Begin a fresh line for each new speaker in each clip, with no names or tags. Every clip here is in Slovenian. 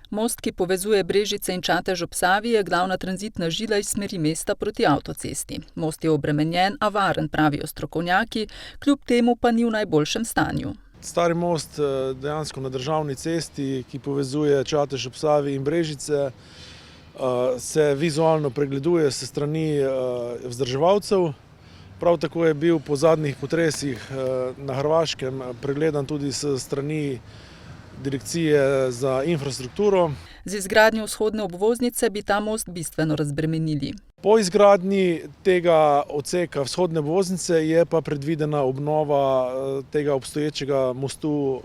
Most, ki povezuje Brežice in Čatež ob Savi, je glavna tranzitna žila iz smeri mesta proti avtocesti. Most je obremenjen, a varen, pravijo strokovnjaki, kljub temu pa ni v najboljšem stanju.
Stari most dejansko na državni cesti, ki povezuje Čatež ob Savi in Brežice, se vizualno pregleduje s strani vzdrževalcev. Prav tako je bil po zadnjih potresih na Hrvaškem pregledan tudi s strani Direkcije za infrastrukturo.
Z izgradnjo vzhodne obvoznice bi ta most bistveno razbremenili.
Po izgradnji tega odseka vzhodne obvoznice je pa predvidena obnova tega obstoječega mostu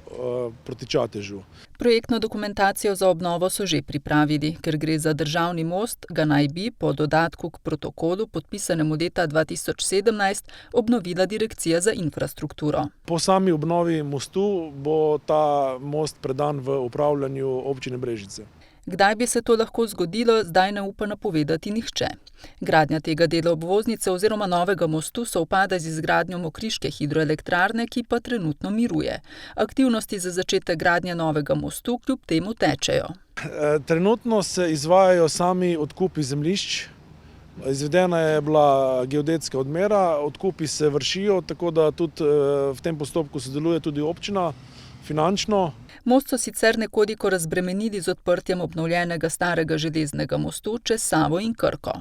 proti Čatežu.
Projektno dokumentacijo za obnovo so že pripravili. Ker gre za državni most, ga naj bi po dodatku k protokolu, podpisanemu leta 2017, obnovila Direkcija za infrastrukturo.
Po sami obnovi mostu bo ta most predan v upravljanju občine Brežice.
Kdaj bi se to lahko zgodilo, zdaj ne upa napovedati nihče. Gradnja tega dela obvoznice oziroma novega mostu sovpada z izgradnjo mokriške hidroelektrarne, ki pa trenutno miruje. Aktivnosti za začetek gradnje novega mostu kljub temu tečejo.
Trenutno se izvajajo sami odkupi zemljišč. Izvedena je bila geodetska odmera, odkupi se vršijo, tako da tudi v tem postopku sodeluje tudi občina finančno.
Most so sicer nekoliko razbremenili z odprtjem obnovljenega starega železnega mostu čez Savo in Krko.